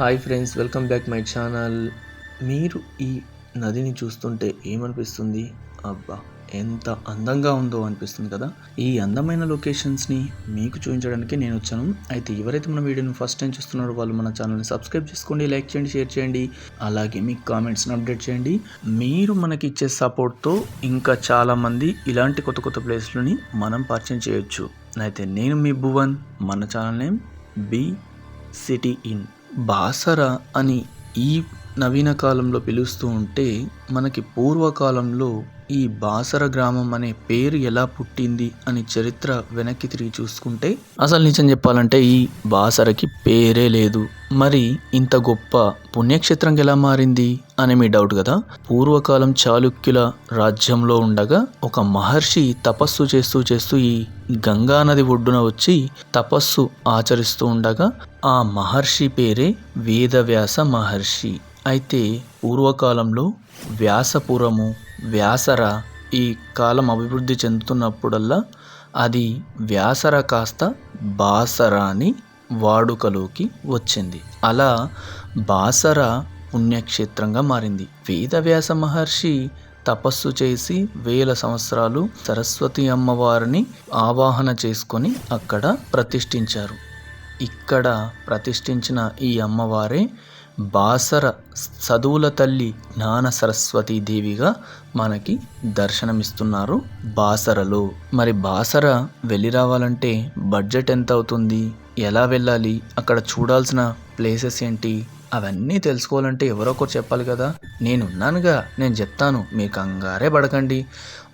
Hi friends, welcome back my channel. మీరు ఈ నదిని చూస్తుంటే ఏమనిపిస్తుంది? అబ్బా, ఎంత అందంగా ఉందో అనిపిస్తుంది కదా. ఈ అందమైన లొకేషన్స్ని మీకు చూపించడానికి నేను వచ్చాను. అయితే ఎవరైతే మన వీడియోని ఫస్ట్ టైం చూస్తున్నారో వాళ్ళు మన ఛానల్ని సబ్స్క్రైబ్ చేసుకోండి, లైక్ చేయండి, షేర్ చేయండి, అలాగే మీ కామెంట్స్ని అప్డేట్ చేయండి. మీరు మనకి ఇచ్చే సపోర్ట్తో ఇంకా చాలామంది ఇలాంటి కొత్త కొత్త ప్లేస్లని మనం పరిచయం చేయొచ్చు. అయితే నేను మీ భువన్, మన channel name B city in. Basara అని ఈ నవీన కాలంలో పిలుస్తూ ఉంటే, మనకి పూర్వకాలంలో ఈ బాసర గ్రామం అనే పేరు ఎలా పుట్టింది అని చరిత్ర వెనక్కి తిరిగి చూసుకుంటే, అసలు నిజం చెప్పాలంటే ఈ బాసరకి పేరే లేదు. మరి ఇంత గొప్ప పుణ్యక్షేత్రంగా ఎలా మారింది అని మీ డౌట్ కదా. పూర్వకాలం చాళుక్యుల రాజ్యంలో ఉండగా ఒక మహర్షి తపస్సు చేస్తూ చేస్తూ ఈ గంగా నది ఒడ్డున వచ్చి తపస్సు ఆచరిస్తూ ఉండగా ఆ మహర్షి పేరే వేదవ్యాస మహర్షి. అయితే పూర్వకాలంలో వ్యాసపురము, వ్యాసర ఈ కాలం అభివృద్ధి చెందుతున్నప్పుడల్లా అది వ్యాసర కాస్త బాసర అని వాడుకలోకి వచ్చింది. అలా బాసర పుణ్యక్షేత్రంగా మారింది. వేదవ్యాస మహర్షి తపస్సు చేసి 1000 సంవత్సరాలు సరస్వతి అమ్మవారిని ఆవాహన చేసుకొని అక్కడ ప్రతిష్ఠించారు. ఇక్కడ ప్రతిష్ఠించిన ఈ అమ్మవారే బాసర చదువుల తల్లి జ్ఞాన సరస్వతీ దేవిగా మనకి దర్శనమిస్తున్నారు బాసరలో. మరి బాసర వెళ్ళి రావాలంటే బడ్జెట్ ఎంత అవుతుంది, ఎలా వెళ్ళాలి, అక్కడ చూడాల్సిన ప్లేసెస్ ఏంటి, అవన్నీ తెలుసుకోవాలంటే ఎవరో ఒకరు చెప్పాలి కదా. నేనున్నానుగా, నేను చెప్తాను, మీరు కంగారే పడకండి.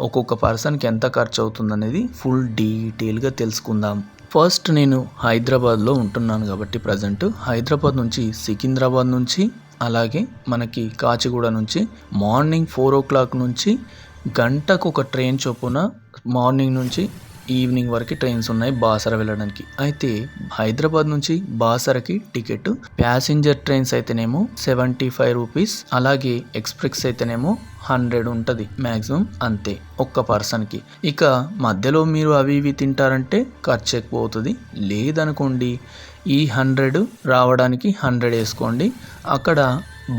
ఒక్కొక్క పర్సన్కి ఎంత ఖర్చు అవుతుందనేది ఫుల్ డీటెయిల్గా తెలుసుకుందాం. ఫస్ట్ నేను హైదరాబాద్లో ఉంటున్నాను కాబట్టి ప్రజెంట్ హైదరాబాద్ నుంచి సికింద్రాబాద్ నుంచి, అలాగే మనకి కాచిగూడ నుంచి మార్నింగ్ 4 o'clock నుంచి గంటకు ఒక ట్రైన్ చొప్పున మార్నింగ్ నుంచి ఈవినింగ్ వరకు ట్రైన్స్ ఉన్నాయి బాసర వెళ్ళడానికి. అయితే హైదరాబాద్ నుంచి బాసరకి టికెట్ ప్యాసింజర్ ట్రైన్స్ అయితేనేమో 75 రూపీస్, అలాగే ఎక్స్ప్రెస్ అయితేనేమో 100 ఉంటుంది మ్యాక్సిమం, అంతే ఒక్క పర్సన్కి. ఇక మధ్యలో మీరు అవి ఇవి తింటారంటే ఖర్చు ఎక్కువ అవుతుంది. లేదనుకోండి ఈ 100 రావడానికి 100 వేసుకోండి. అక్కడ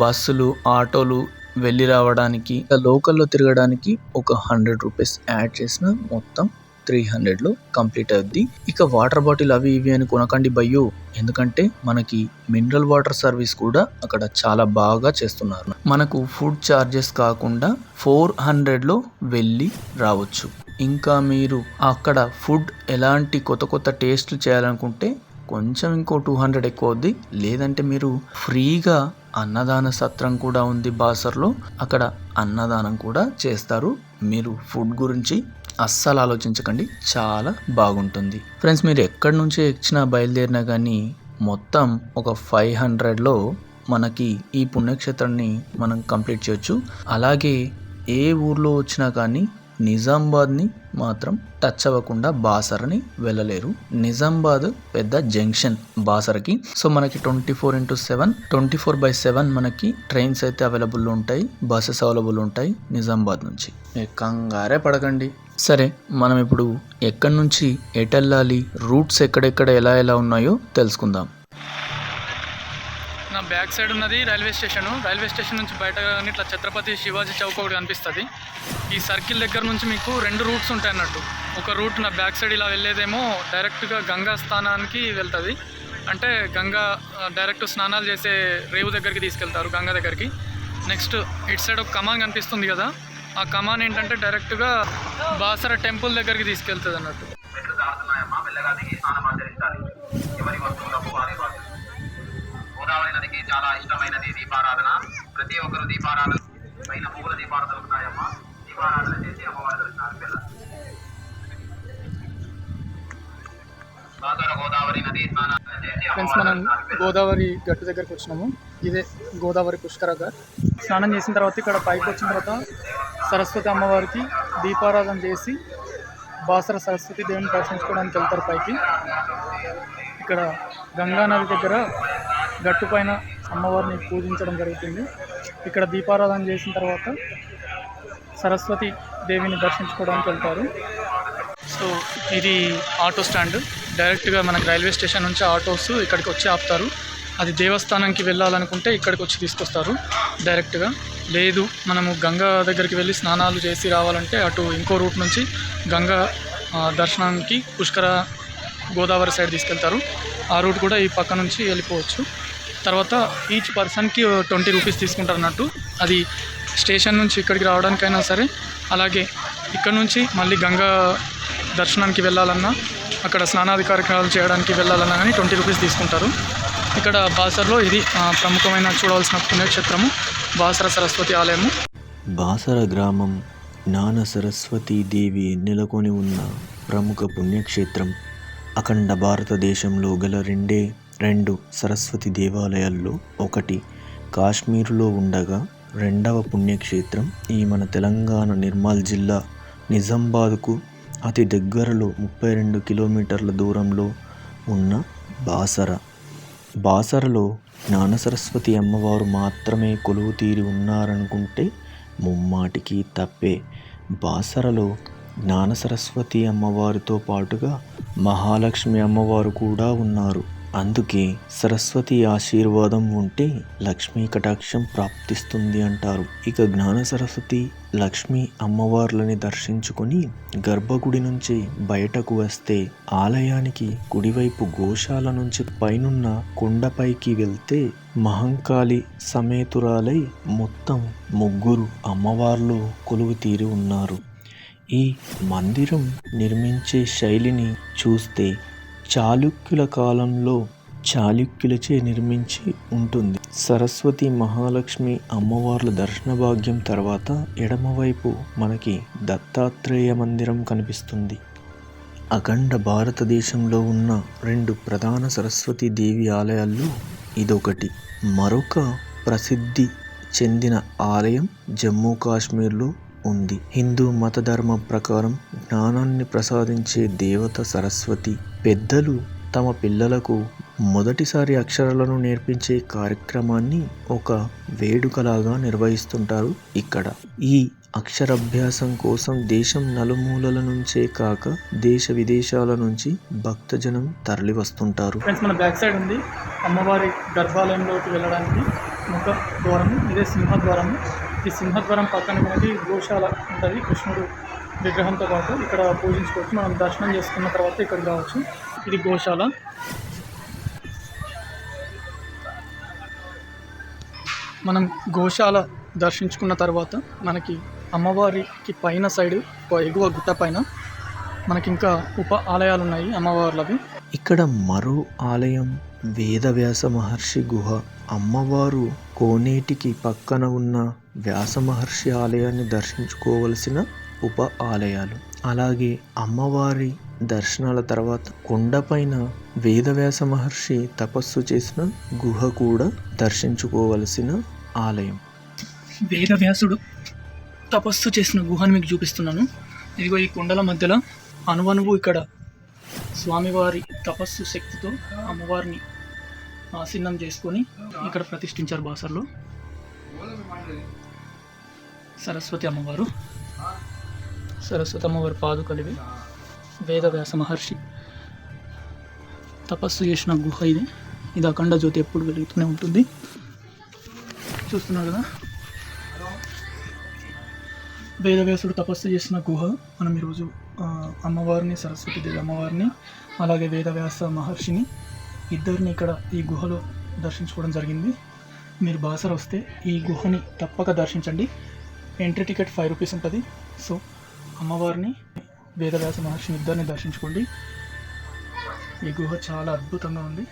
బస్సులు, ఆటోలు వెళ్ళి రావడానికి, లోకల్లో తిరగడానికి ఒక 100 రూపీస్ యాడ్ చేసిన మొత్తం 300లో కంప్లీట్ అవుద్ది. ఇక వాటర్ బాటిల్ అవి ఇవి అని కొనకండి భయ్యో, ఎందుకంటే మనకి మినరల్ వాటర్ సర్వీస్ కూడా అక్కడ చాలా బాగా చేస్తున్నారు. మనకు ఫుడ్ ఛార్జెస్ కాకుండా 400లో వెళ్ళి రావచ్చు. ఇంకా మీరు అక్కడ ఫుడ్ ఎలాంటి కొత్త కొత్త టేస్ట్లు చేయాలనుకుంటే కొంచెం ఇంకో 200 ఎక్కువ అవుద్ది. లేదంటే మీరు ఫ్రీగా అన్నదాన సత్రం కూడా ఉంది బాసర్లో, అక్కడ అన్నదానం కూడా చేస్తారు. మీరు ఫుడ్ గురించి అస్సలు ఆలోచించకండి, చాలా బాగుంటుంది. ఫ్రెండ్స్, మీరు ఎక్కడి నుంచి వచ్చినా బయలుదేరినా కానీ మొత్తం ఒక 500లో మనకి ఈ పుణ్యక్షేత్రాన్ని మనం కంప్లీట్ చేయొచ్చు. అలాగే ఏ ఊర్లో వచ్చినా కానీ నిజామాబాద్ని మాత్రం టచ్ అవ్వకుండా బాసరని వెళ్ళలేరు. నిజామాబాద్ పెద్ద జంక్షన్ బాసరకి. సో మనకి 24/7 24/7 మనకి ట్రైన్స్ అయితే అవైలబుల్ ఉంటాయి, బస్సెస్ అవైలబుల్ ఉంటాయి నిజామాబాద్ నుంచి. కంగారే పడకండి. సరే, మనం ఇప్పుడు ఎక్కడి నుంచి ఎటు వెళ్ళాలి, రూట్స్ ఎక్కడెక్కడ ఎలా ఎలా ఉన్నాయో తెలుసుకుందాం. నా బ్యాక్ సైడ్ ఉన్నది రైల్వే స్టేషన్ నుంచి బయట కానీ ఇట్లా ఛత్రపతి శివాజీ చౌక్ ఒకటి కనిపిస్తుంది. ఈ సర్కిల్ దగ్గర నుంచి మీకు 2 రూట్స్ ఉంటాయి అన్నట్టు. ఒక రూట్ నా బ్యాక్ సైడ్ ఇలా వెళ్ళేదేమో డైరెక్ట్గా గంగా స్థానానికి వెళ్తుంది. అంటే గంగా డైరెక్ట్ స్నానాలు చేసే రేవు దగ్గరికి తీసుకెళ్తారు, గంగా దగ్గరికి. నెక్స్ట్ ఇటు సైడ్ ఒక కమాన్ కనిపిస్తుంది కదా, ఆ కమాన్ ఏంటంటే డైరెక్ట్గా బాసర టెంపుల్ దగ్గరికి తీసుకెళ్తుంది అన్నట్టు. గోదావరి నదికి చాలా ఇష్టమైనది దీపారాధన. ప్రతి ఒక్కరు దీపారాధన పైన పువ్వుల దీపాలు దొరుకుతాయమ్మా. దీపారాధన చేసి అమ్మవారి దర్శనానికి వెళ్ళాలి. గోదావరి నది స్నానాన్ని చేసి ఫ్రెండ్స్, మనం గోదావరి గట్టు దగ్గరికి వచ్చినాము. ఇదే గోదావరి పుష్కర ఘాట్. స్నానం చేసిన తర్వాత ఇక్కడ పైకి వచ్చిన తర్వాత సరస్వతి అమ్మవారికి దీపారాధన చేసి బాసర సరస్వతి దేవుని దర్శించుకోవడానికి వెళ్తారు పైకి. ఇక్కడ గంగా నది దగ్గర గట్టు పైన అమ్మవారిని పూజించడం జరుగుతుంది. ఇక్కడ దీపారాధన చేసిన తర్వాత సరస్వతి దేవిని దర్శించుకోవడానికి వెళ్తారు. సో ఇది ఆటో స్టాండ్. డైరెక్ట్గా మనకి రైల్వే స్టేషన్ నుంచి ఆటోస్ ఇక్కడికి వచ్చి ఆపుతారు. అది దేవస్థానానికి వెళ్ళాలనుకుంటే ఇక్కడికి వచ్చి తీసుకొస్తారు డైరెక్ట్గా. లేదు మనము గంగా దగ్గరికి వెళ్ళి స్నానాలు చేసి రావాలంటే అటు ఇంకో రూట్ నుంచి గంగా దర్శనానికి పుష్కర గోదావరి సైడ్ తీసుకెళ్తారు. ఆ రూట్ కూడా ఈ పక్క నుంచి వెళ్ళిపోవచ్చు. తర్వాత ఈచ్ పర్సన్కి 20 రూపీస్ తీసుకుంటారు అన్నట్టు. అది స్టేషన్ నుంచి ఇక్కడికి రావడానికైనా సరే, అలాగే ఇక్కడ నుంచి మళ్ళీ గంగా దర్శనానికి వెళ్ళాలన్నా, అక్కడ స్నానాది కార్యక్రమాలు చేయడానికి వెళ్ళాలన్నా కానీ 20 రూపీస్ తీసుకుంటారు. ఇక్కడ బాసర్లో ఇది ప్రముఖమైన చూడవలసిన పుణ్యక్షేత్రము బాసర సరస్వతి ఆలయము. బాసర గ్రామం జ్ఞాన సరస్వతీ దేవి నెలకొని ఉన్న ప్రముఖ పుణ్యక్షేత్రం. అఖండ భారతదేశంలో గల రెండు సరస్వతి దేవాలయాల్లో ఒకటి కాశ్మీరులో ఉండగా రెండవ పుణ్యక్షేత్రం ఈ మన తెలంగాణ నిర్మల్ జిల్లా నిజామాబాద్కు అతి దగ్గరలో 32 కిలోమీటర్ల దూరంలో ఉన్న బాసర. బాసరలో జ్ఞాన సరస్వతి అమ్మవారు మాత్రమే కొలువు తీరి ఉన్నారనుకుంటే ముమ్మాటికి తప్పే. బాసరలో జ్ఞాన సరస్వతి అమ్మవారితో పాటుగా మహాలక్ష్మి అమ్మవారు కూడా ఉన్నారు. అందుకే సరస్వతి ఆశీర్వాదం ఉంటే లక్ష్మీ కటాక్షం ప్రాప్తిస్తుంది అంటారు. ఇక జ్ఞాన సరస్వతి లక్ష్మీ అమ్మవార్లని దర్శించుకొని గర్భగుడి నుంచి బయటకు వస్తే ఆలయానికి కుడివైపు గోశాల నుంచి పైనున్న కొండపైకి వెళ్తే మహంకాళి సమేతురాలై మొత్తం 3 అమ్మవార్లు కొలువు తీరి ఉన్నారు. ఈ మందిరం నిర్మించే శైలిని చూస్తే చాళుక్యుల కాలంలో చాళుక్యులచే నిర్మించి ఉంటుంది. సరస్వతి మహాలక్ష్మి అమ్మవార్ల దర్శన భాగ్యం తర్వాత ఎడమవైపు మనకి దత్తాత్రేయ మందిరం కనిపిస్తుంది. అఖండ భారతదేశంలో ఉన్న 2 ప్రధాన సరస్వతి దేవి ఆలయాల్లో ఇదొకటి. మరొక ప్రసిద్ధి చెందిన ఆలయం జమ్మూ కాశ్మీర్లో ఉంది. హిందూ మత ధర్మం ప్రకారం జ్ఞానాన్ని ప్రసాదించే దేవత సరస్వతి. పెద్దలు తమ పిల్లలకు మొదటిసారి అక్షరాలను నేర్పించే కార్యక్రమాన్ని ఒక వేడుకలాగా నిర్వహిస్తుంటారు ఇక్కడ. ఈ అక్షరాభ్యాసం కోసం దేశం నలుమూలల నుంచే కాక దేశ విదేశాల నుంచి భక్తజనం తరలి వస్తుంటారు. ఫ్రెండ్స్, మన బ్యాక్ సైడ్ ఉంది అమ్మవారి గర్భాలయంలోకి వెళ్ళడానికి ముఖ ద్వారము. ఇదే సింహద్వారము. ఈ సింహద్వారం పక్కన మనకి గోశాల ఉంటుంది. కృష్ణుడు విగ్రహంతో పాటు ఇక్కడ పూజించుకోవచ్చు. మనం దర్శనం చేసుకున్న తర్వాత ఇక్కడికి రావచ్చు. ఇది గోశాల. మనం గోశాల దర్శించుకున్న తర్వాత మనకి అమ్మవారికి పైన సైడ్ ఎగువ గుట్ట పైన మనకి ఇంకా ఉప ఆలయాలు ఉన్నాయి అమ్మవార్లవి. ఇక్కడ మరో ఆలయం వేదవ్యాస మహర్షి గుహ. అమ్మవారు కోనేటికి పక్కన ఉన్న వ్యాస మహర్షి ఆలయాన్ని దర్శించుకోవలసిన ఉప ఆలయాలు. అలాగే అమ్మవారి దర్శనాల తర్వాత కొండపైన వేదవ్యాస మహర్షి తపస్సు చేసిన గుహ కూడా దర్శించుకోవలసిన ఆలయం. వేదవ్యాసుడు తపస్సు చేసిన గుహను మీకు చూపిస్తున్నాను. ఇదిగో ఈ కొండల మధ్యలో అనువనువు ఇక్కడ స్వామివారి తపస్సు శక్తితో అమ్మవారిని ఆసీనం చేసుకొని ఇక్కడ ప్రతిష్ఠించారు బాసర్లో. సరస్వతి అమ్మవారు పాదుకలివి. వేదవ్యాస మహర్షి తపస్సు చేసిన గుహ ఇది. ఇది అఖండ జ్యోతి ఎప్పుడు వెలుగుతూనే ఉంటుంది. చూస్తున్నారు కదా, వేదవ్యాసుడు తపస్సు చేసిన గుహ. మనం ఈరోజు అమ్మవారిని, సరస్వతీదేవి అమ్మవారిని, అలాగే వేదవ్యాస మహర్షిని ఇద్దరిని ఇక్కడ ఈ గుహలో దర్శించుకోవడం జరిగింది. మీరు బాసర వస్తే ఈ గుహని తప్పక దర్శించండి. ఎంట్రీ టికెట్ 5 రూపీస్ ఉంటుంది. సో అమ్మవారిని, వేదవ్యాస మహర్షిని ఇద్దరిని దర్శించుకోండి. ఈ గుహ చాలా అద్భుతంగా ఉంది.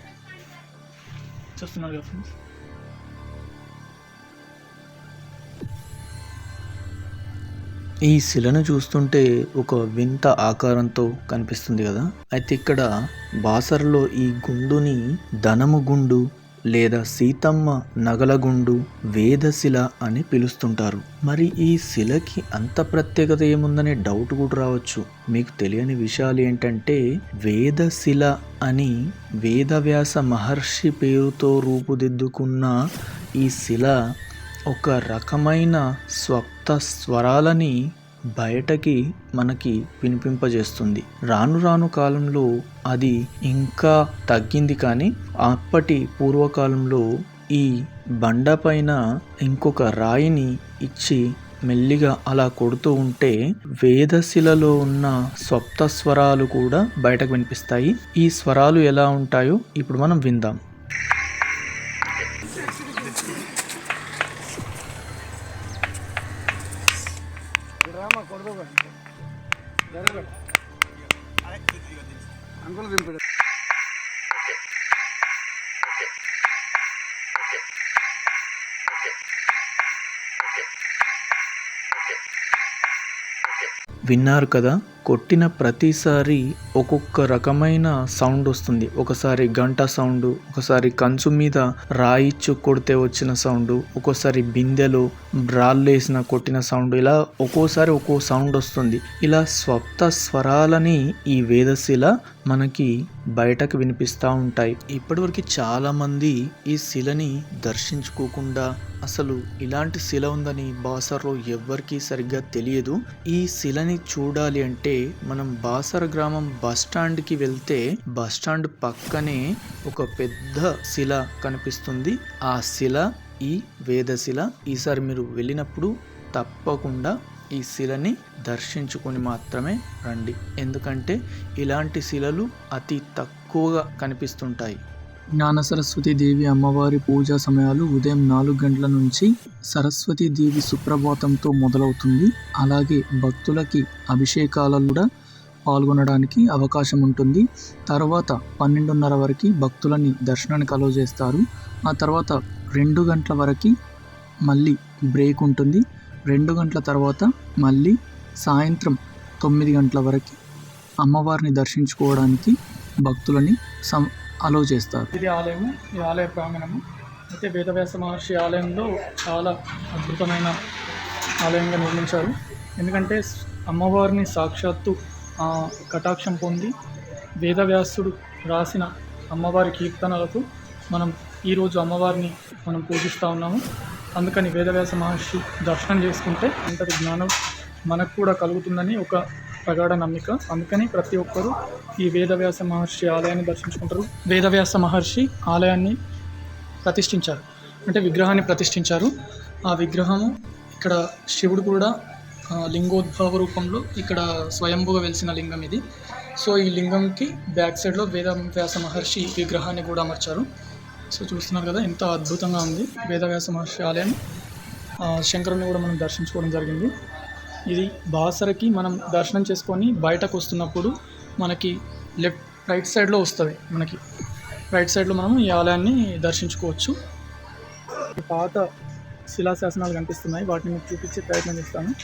చూస్తున్నారు కదా ఫ్రెండ్స్. ఈ శిలను చూస్తుంటే ఒక వింత ఆకారంతో కనిపిస్తుంది కదా. అయితే ఇక్కడ బాసర్లో ఈ గుండుని ధనము గుండు లేదా సీతమ్మ నగల గుండు, వేదశిల అని పిలుస్తుంటారు. మరి ఈ శిలకి అంత ప్రత్యేకత ఏముందనే డౌట్ కూడా రావచ్చు. మీకు తెలియని విషయాలు ఏంటంటే, వేదశిల అని వేదవ్యాస మహర్షి పేరుతో రూపుదిద్దుకున్న ఈ శిల ఒక రకమైన స్వప్త స్వరాలని బయటకి మనకి వినిపింపజేస్తుంది. రాను రాను కాలంలో అది ఇంకా తగ్గింది, కానీ అప్పటి పూర్వకాలంలో ఈ బండ పైన ఇంకొక రాయిని ఇచ్చి మెల్లిగా అలా కొడుతూ ఉంటే వేదశిలలో ఉన్న సప్త స్వరాలు కూడా బయటకు వినిపిస్తాయి. ఈ స్వరాలు ఎలా ఉంటాయో ఇప్పుడు మనం విందాం. విన్నారు కదా, కొట్టిన ప్రతిసారి ఒక్కొక్క రకమైన సౌండ్ వస్తుంది. ఒకసారి గంట సౌండ్, ఒకసారి కంచు మీద రాయిచ్చు కొడితే వచ్చిన సౌండ్, ఒక్కోసారి బిందెలో రాళ్ళేసిన కొట్టిన సౌండ్, ఇలా ఒక్కోసారి ఒక్కో సౌండ్ వస్తుంది. ఇలా సప్త స్వరాలని ఈ వేదశిల మనకి బయటకు వినిపిస్తూ ఉంటాయి. ఇప్పటివరకు చాలా మంది ఈ శిలని దర్శించుకోకుండా, అసలు ఇలాంటి శిల ఉందని బాసర్లో ఎవ్వరికీ సరిగ్గా తెలియదు. ఈ శిలని చూడాలి అంటే మనం బాసర గ్రామం బస్ స్టాండ్ కి వెళ్తే బస్ స్టాండ్ పక్కనే ఒక పెద్ద శిల కనిపిస్తుంది. ఆ శిల ఈ వేదశిల. ఈసారి మీరు వెళ్ళినప్పుడు తప్పకుండా ఈ శిలని దర్శించుకొని మాత్రమే రండి, ఎందుకంటే ఇలాంటి శిలలు అతి తక్కువగా కనిపిస్తుంటాయి. జ్ఞాన సరస్వతి దేవి అమ్మవారి పూజా సమయాలు ఉదయం 4 గంటల నుంచి సరస్వతి దేవి సుప్రభాతంతో మొదలవుతుంది. అలాగే భక్తులకి అభిషేకాలలో కూడా పాల్గొనడానికి అవకాశం ఉంటుంది. తర్వాత 12:30 వరకు భక్తులని దర్శనానికి అలౌ చేస్తారు. ఆ తర్వాత 2 గంటల వరకు మళ్ళీ బ్రేక్ ఉంటుంది. 2 గంటల తర్వాత మళ్ళీ సాయంత్రం 9 గంటల వరకు అమ్మవారిని దర్శించుకోవడానికి భక్తులని అలౌ చేస్తారు. ఇది ఆలయము, ఈ ఆలయ ప్రాంగణము. అయితే వేదవ్యాస మహర్షి ఆలయంలో చాలా అద్భుతమైన ఆలయంగా నిర్మించారు. ఎందుకంటే అమ్మవారిని సాక్షాత్తు కటాక్షం పొంది వేదవ్యాసుడు రాసిన అమ్మవారి కీర్తనలకు మనం ఈరోజు అమ్మవారిని మనం పూజిస్తూ ఉన్నాము. అందుకని వేదవ్యాస మహర్షి దర్శనం చేసుకుంటే అంతటి జ్ఞానం మనకు కూడా కలుగుతుందని ఒక ప్రగాఢ నమ్మిక. అందుకని ప్రతి ఒక్కరూ ఈ వేదవ్యాస మహర్షి ఆలయాన్ని దర్శించుకుంటారు. వేదవ్యాస మహర్షి ఆలయాన్ని ప్రతిష్ఠించారు, అంటే విగ్రహాన్ని ప్రతిష్ఠించారు. ఆ విగ్రహము ఇక్కడ శివుడు కూడా లింగోద్భవ రూపంలో ఇక్కడ స్వయంభుగా వెలిసిన లింగం ఇది. సో ఈ లింగంకి బ్యాక్ సైడ్లో వేదవ్యాస మహర్షి విగ్రహాన్ని కూడా అమర్చారు. సో చూస్తున్నారు కదా, ఎంత అద్భుతంగా ఉంది వేదవ్యాస మహర్షి ఆలయం. శంకరుని కూడా మనం దర్శించుకోవడం జరిగింది. ఇది బాసరకి మనం దర్శనం చేసుకొని బయటకు వస్తున్నప్పుడు మనకి రైట్ సైడ్లో వస్తుంది. మనకి రైట్ సైడ్లో మనం ఈ ఆలయాన్ని దర్శించుకోవచ్చు. పాత శిలాశాసనాలు కనిపిస్తున్నాయి, వాటిని మీకు చూపించే ప్రయత్నం చేస్తాను.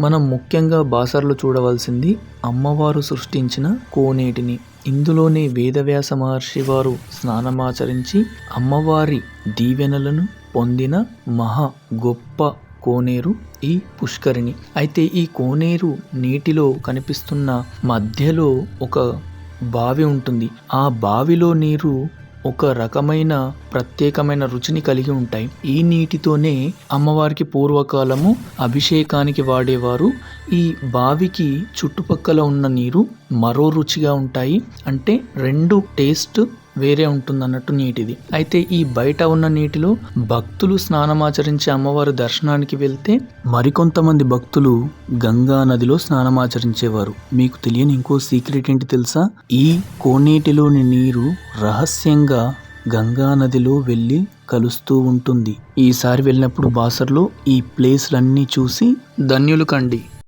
మనం ముఖ్యంగా బాసర్లో చూడవలసింది అమ్మవారు సృష్టించిన కోనేటిని. ఇందులోనే వేదవ్యాస మహర్షి వారు స్నానమాచరించి అమ్మవారి దీవెనలను పొందిన మహా గొప్ప కోనేరు ఈ పుష్కరిణి. అయితే ఈ కోనేరు నీటిలో కనిపిస్తున్న మధ్యలో ఒక బావి ఉంటుంది. ఆ బావిలో నీరు ఒక రకమైన ప్రత్యేకమైన రుచిని కలిగి ఉంటాయి. ఈ నీటితోనే అమ్మవారికి పూర్వకాలము అభిషేకానికి వాడేవారు. ఈ బావికి చుట్టుపక్కల ఉన్న నీరు మరో రుచిగా ఉంటాయి, అంటే 2 టేస్ట్ వేరే ఉంటుందన్నట్టు నీటిది. అయితే ఈ బయట ఉన్న నీటిలో భక్తులు స్నానమాచరించి అమ్మవారి దర్శనానికి వెళ్తే మరికొంతమంది భక్తులు గంగా నదిలో స్నానమాచరించేవారు. మీకు తెలియని ఇంకో సీక్రెట్ ఏంటి తెలుసా? ఈ కోనేటిలోని నీరు రహస్యంగా గంగా నదిలో వెళ్ళి కలుస్తూ ఉంటుంది. ఈసారి వెళ్ళినప్పుడు బాసర్లో ఈ ప్లేస్లన్నీ చూసి ధన్యులు కండి.